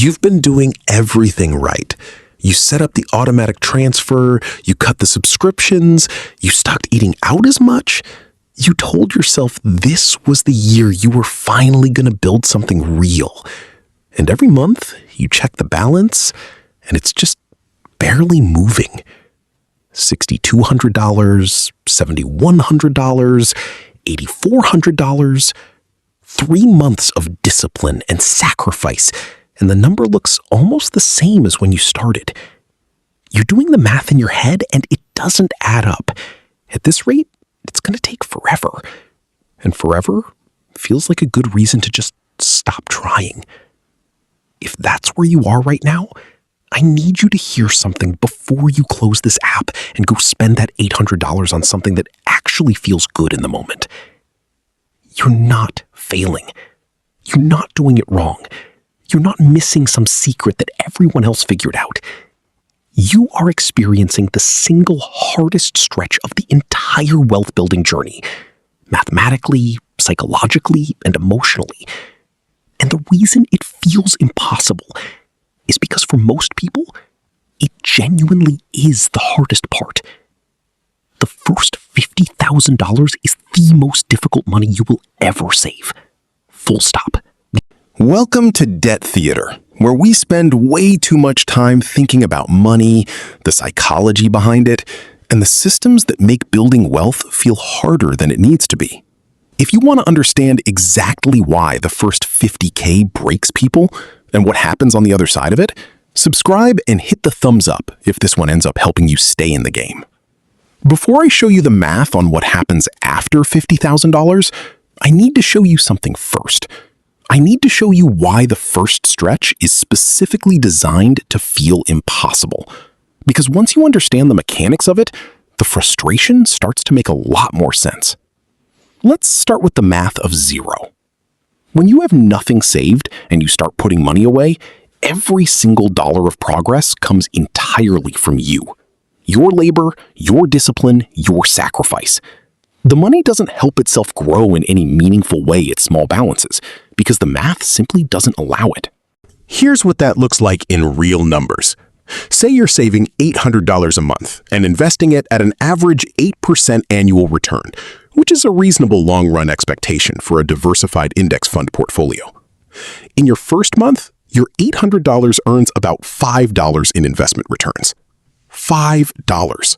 You've been doing everything right. You set up the automatic transfer, you cut the subscriptions, you stopped eating out as much. You told yourself this was the year you were finally going to build something real. And every month, you check the balance, and it's just barely moving. $6,200, $7,100, $8,400. 3 months of discipline and sacrifice, and the number looks almost the same as when you started. You're doing the math in your head, and it doesn't add up. At this rate, it's going to take forever. And forever feels like a good reason to just stop trying. If that's where you are right now, I need you to hear something before you close this app and go spend that $800 on something that actually feels good in the moment. You're not failing. You're not doing it wrong. You're not missing some secret that everyone else figured out. You are experiencing the single hardest stretch of the entire wealth building journey, mathematically, psychologically, and emotionally. And the reason it feels impossible is because for most people, it genuinely is the hardest part. The first $50,000 is the most difficult money you will ever save. Full stop. Welcome to Debt Theater, where we spend way too much time thinking about money, the psychology behind it, and the systems that make building wealth feel harder than it needs to be. If you want to understand exactly why the first $50K breaks people and what happens on the other side of it, subscribe and hit the thumbs up if this one ends up helping you stay in the game. Before I show you the math on what happens after $50,000, I need to show you something first. I need to show you why the first stretch is specifically designed to feel impossible. Because once you understand the mechanics of it, the frustration starts to make a lot more sense. Let's start with the math of zero. When you have nothing saved and you start putting money away, every single dollar of progress comes entirely from you. Your labor, your discipline, your sacrifice. The money doesn't help itself grow in any meaningful way at small balances because the math simply doesn't allow it. Here's what that looks like in real numbers. Say you're saving $800 a month and investing it at an average 8% annual return, which is a reasonable long-run expectation for a diversified index fund portfolio. In your first month, your $800 earns about $5 in investment returns. $5.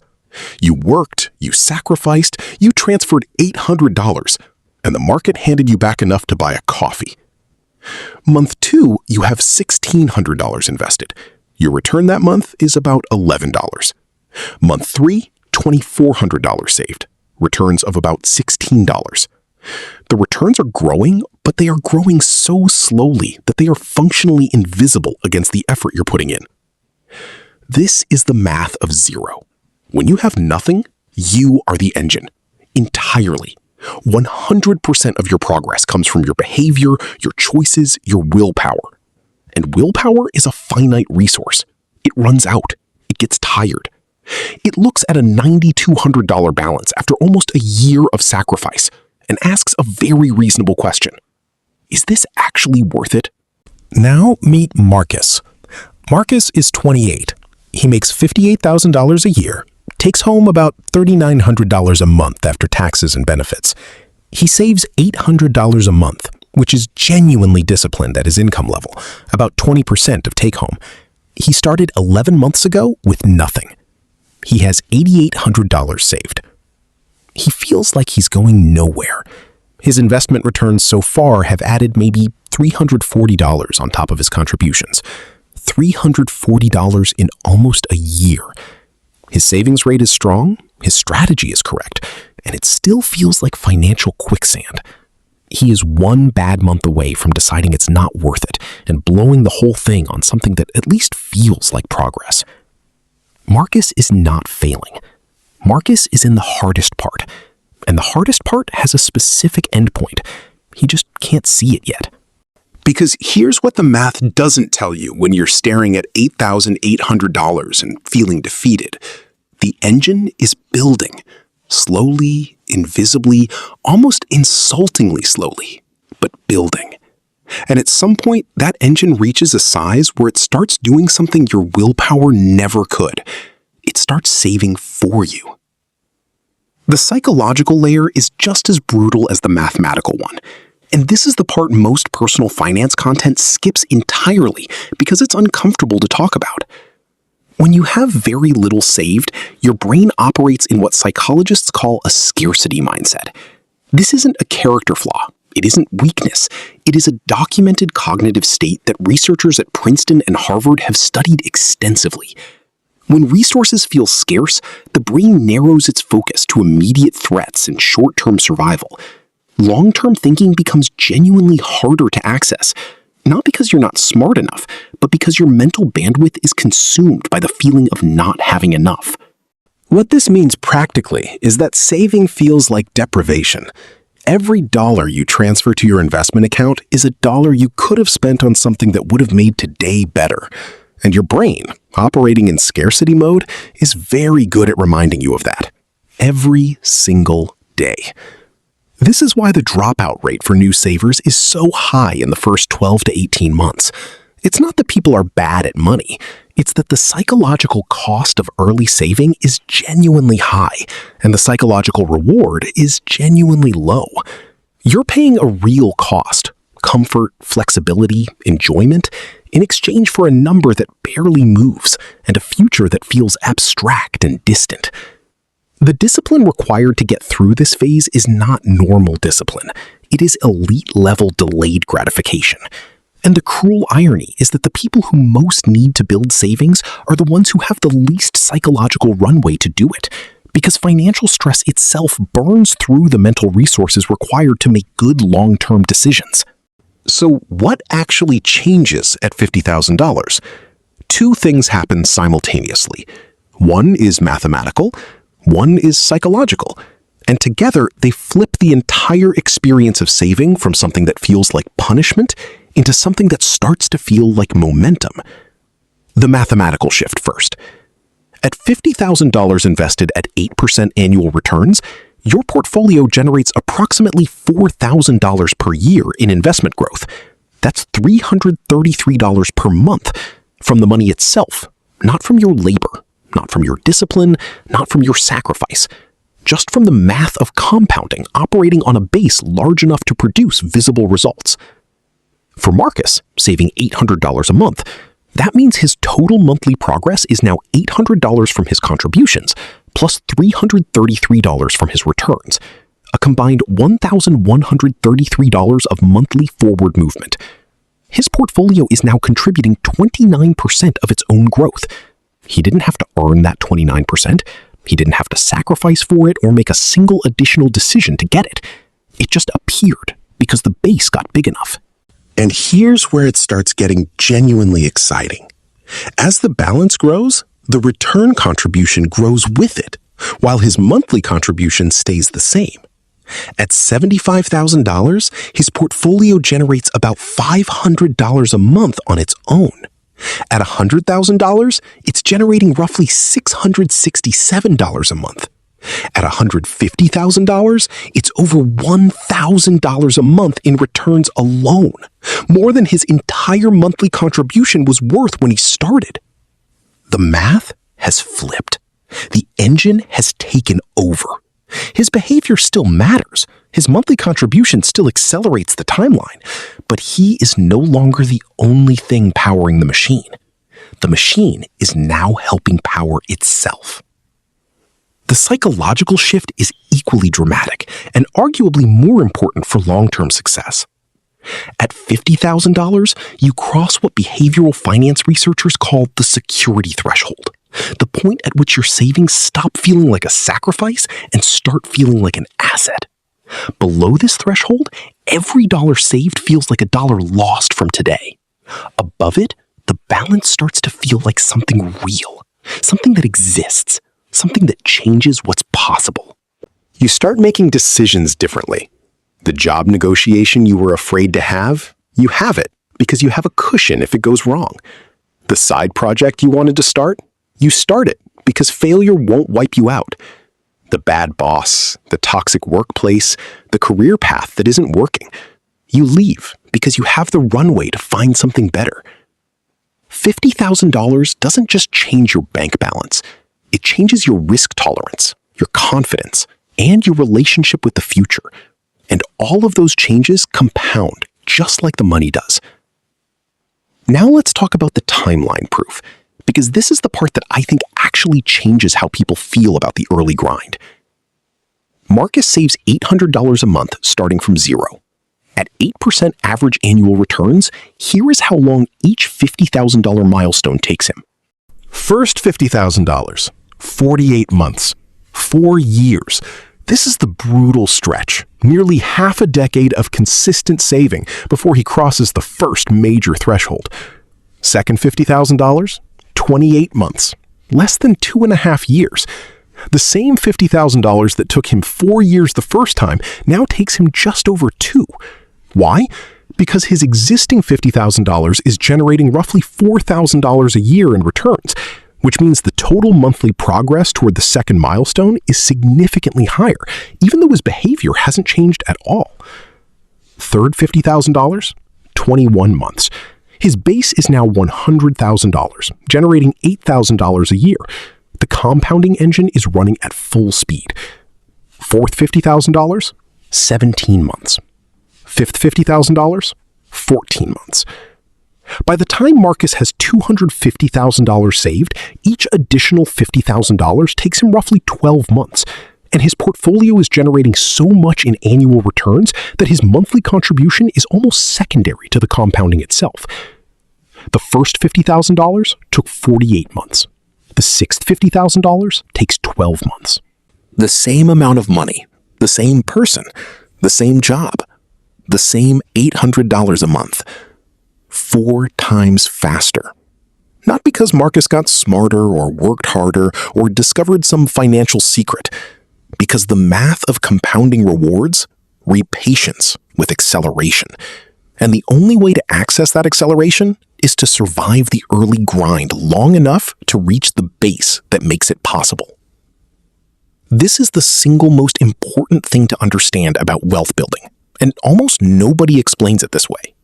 You worked, you sacrificed, you transferred $800, and the market handed you back enough to buy a coffee. Month 2, you have $1,600 invested. Your return that month is about $11. Month 3, $2,400 saved. Returns of about $16. The returns are growing, but they are growing so slowly that they are functionally invisible against the effort you're putting in. This is the math of zero. When you have nothing, you are the engine. Entirely. 100% of your progress comes from your behavior, your choices, your willpower. And willpower is a finite resource. It runs out. It gets tired. It looks at a $9,200 balance after almost a year of sacrifice and asks a very reasonable question. Is this actually worth it? Now meet Marcus. Marcus is 28. He makes $58,000 a year, takes home about $3,900 a month after taxes and benefits. He saves $800 a month, which is genuinely disciplined at his income level, about 20% of take-home. He started 11 months ago with nothing. He has $8,800 saved. He feels like he's going nowhere. His investment returns so far have added maybe $340 on top of his contributions. $340 in almost a year. His savings rate is strong, his strategy is correct, and it still feels like financial quicksand. He is one bad month away from deciding it's not worth it and blowing the whole thing on something that at least feels like progress. Marcus is not failing. Marcus is in the hardest part, and the hardest part has a specific endpoint. He just can't see it yet. Because here's what the math doesn't tell you when you're staring at $8,800 and feeling defeated. The engine is building, slowly, invisibly, almost insultingly slowly, but building. And at some point, that engine reaches a size where it starts doing something your willpower never could. It starts saving for you. The psychological layer is just as brutal as the mathematical one. And this is the part most personal finance content skips entirely because it's uncomfortable to talk about. When you have very little saved, your brain operates in what psychologists call a scarcity mindset. This isn't a character flaw. It isn't weakness. It is a documented cognitive state that researchers at Princeton and Harvard have studied extensively. When resources feel scarce, the brain narrows its focus to immediate threats and short-term survival. Long-term thinking becomes genuinely harder to access, not because you're not smart enough, but because your mental bandwidth is consumed by the feeling of not having enough. What this means practically is that saving feels like deprivation. Every dollar you transfer to your investment account is a dollar you could have spent on something that would have made today better. And your brain, operating in scarcity mode, is very good at reminding you of that. Every single day. This is why the dropout rate for new savers is so high in the first 12 to 18 months. It's not that people are bad at money. It's that the psychological cost of early saving is genuinely high, and the psychological reward is genuinely low. You're paying a real cost, comfort, flexibility, enjoyment, in exchange for a number that barely moves and a future that feels abstract and distant. The discipline required to get through this phase is not normal discipline. It is elite-level delayed gratification. And the cruel irony is that the people who most need to build savings are the ones who have the least psychological runway to do it, because financial stress itself burns through the mental resources required to make good long-term decisions. So what actually changes at $50,000? Two things happen simultaneously. One is mathematical, one is psychological. And together, they flip the entire experience of saving from something that feels like punishment into something that starts to feel like momentum. The mathematical shift first. At $50,000 invested at 8% annual returns, your portfolio generates approximately $4,000 per year in investment growth. That's $333 per month from the money itself, not from your labor, not from your discipline, not from your sacrifice. Just from the math of compounding operating on a base large enough to produce visible results. For Marcus, saving $800 a month, that means his total monthly progress is now $800 from his contributions, plus $333 from his returns, a combined $1,133 of monthly forward movement. His portfolio is now contributing 29% of its own growth. He didn't have to earn that 29%. He didn't have to sacrifice for it or make a single additional decision to get it. It just appeared because the base got big enough. And here's where it starts getting genuinely exciting. As the balance grows, the return contribution grows with it, while his monthly contribution stays the same. At $75,000, his portfolio generates about $500 a month on its own. At $100,000, it's generating roughly $667 a month. At $150,000, it's over $1,000 a month in returns alone, more than his entire monthly contribution was worth when he started. The math has flipped. The engine has taken over. His behavior still matters. His monthly contribution still accelerates the timeline, but he is no longer the only thing powering the machine. The machine is now helping power itself. The psychological shift is equally dramatic and arguably more important for long-term success. At $50,000, you cross what behavioral finance researchers call the security threshold, the point at which your savings stop feeling like a sacrifice and start feeling like an asset. Below this threshold, every dollar saved feels like a dollar lost from today. Above it, the balance starts to feel like something real, something that exists, something that changes what's possible. You start making decisions differently. The job negotiation you were afraid to have, you have it because you have a cushion if it goes wrong. The side project you wanted to start, you start it because failure won't wipe you out. The bad boss, the toxic workplace, the career path that isn't working. You leave because you have the runway to find something better. $50,000 doesn't just change your bank balance. It changes your risk tolerance, your confidence, and your relationship with the future. And all of those changes compound just like the money does. Now let's talk about the timeline proof, because this is the part that I think actually changes how people feel about the early grind. Marcus saves $800 a month starting from zero. At 8% average annual returns, here is how long each $50,000 milestone takes him. First $50,000, 48 months, 4 years. This is the brutal stretch, nearly half a decade of consistent saving before he crosses the first major threshold. Second $50,000, 28 months, less than 2.5 years. The same $50,000 that took him 4 years the first time now takes him just over 2. Why? Because his existing $50,000 is generating roughly $4,000 a year in returns, which means the total monthly progress toward the second milestone is significantly higher, even though his behavior hasn't changed at all. Third $50,000, 21 months. His base is now $100,000, generating $8,000 a year. The compounding engine is running at full speed. Fourth $50,000, 17 months. Fifth $50,000, 14 months. By the time Marcus has $250,000 saved, each additional $50,000 takes him roughly 12 months, and his portfolio is generating so much in annual returns that his monthly contribution is almost secondary to the compounding itself. The first $50,000 took 48 months. The sixth $50,000 takes 12 months. The same amount of money, the same person, the same job, the same $800 a month. 4 times faster. Not because Marcus got smarter or worked harder or discovered some financial secret, because the math of compounding rewards reap patience with acceleration. And the only way to access that acceleration is to survive the early grind long enough to reach the base that makes it possible. This is the single most important thing to understand about wealth building, and almost nobody explains it this way.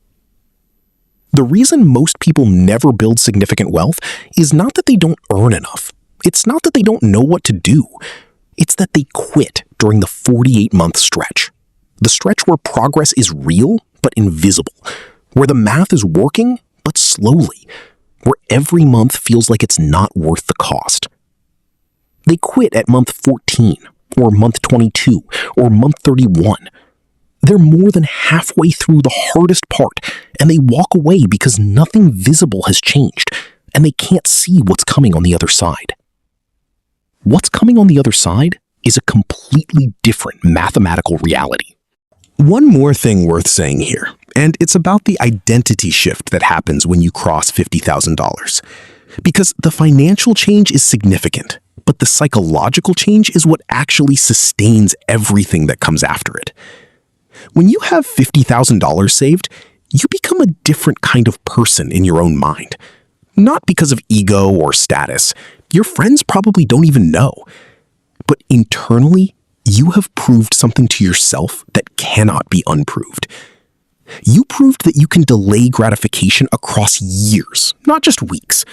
The reason most people never build significant wealth is not that they don't earn enough. It's not that they don't know what to do. It's that they quit during the 48-month stretch. The stretch where progress is real but invisible, where the math is working but slowly, where every month feels like it's not worth the cost. They quit at month 14, or month 22, or month 31. They're more than halfway through the hardest part, and they walk away because nothing visible has changed, and they can't see what's coming on the other side. What's coming on the other side is a completely different mathematical reality. One more thing worth saying here, and it's about the identity shift that happens when you cross $50,000. Because the financial change is significant, but the psychological change is what actually sustains everything that comes after it. When you have $50,000 saved, you become a different kind of person in your own mind. Not because of ego or status. Your friends probably don't even know. But internally, you have proved something to yourself that cannot be unproved. You proved that you can delay gratification across years, not just weeks.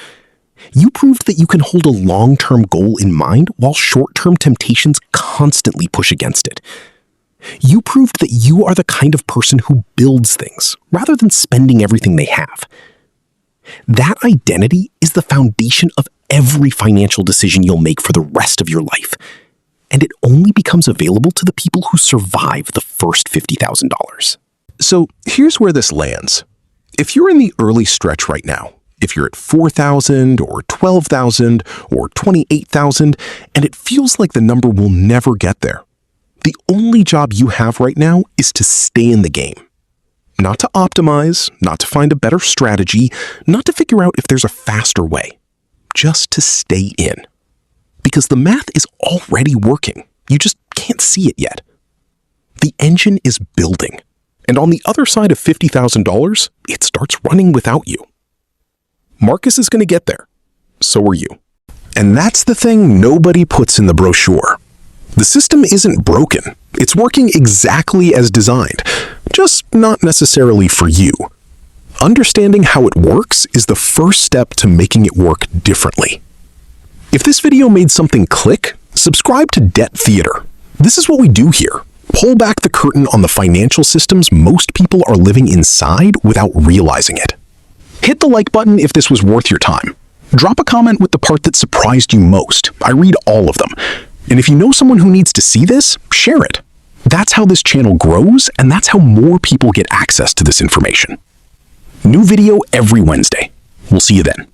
You proved that you can hold a long-term goal in mind while short-term temptations constantly push against it. You proved that you are the kind of person who builds things rather than spending everything they have. That identity is the foundation of every financial decision you'll make for the rest of your life. And it only becomes available to the people who survive the first $50,000. So here's where this lands. If you're in the early stretch right now, if you're at 4,000 or 12,000 or 28,000, and it feels like the number will never get there, the only job you have right now is to stay in the game. Not to optimize, not to find a better strategy, not to figure out if there's a faster way. Just to stay in. Because the math is already working. You just can't see it yet. The engine is building. And on the other side of $50,000, it starts running without you. Marcus is going to get there. So are you. And that's the thing nobody puts in the brochure. The system isn't broken. It's working exactly as designed, just not necessarily for you. Understanding how it works is the first step to making it work differently. If this video made something click, subscribe to Debt Theater. This is what we do here. Pull back the curtain on the financial systems most people are living inside without realizing it. Hit the like button if this was worth your time. Drop a comment with the part that surprised you most. I read all of them. And if you know someone who needs to see this, share it. That's how this channel grows, and that's how more people get access to this information. New video every Wednesday. We'll see you then.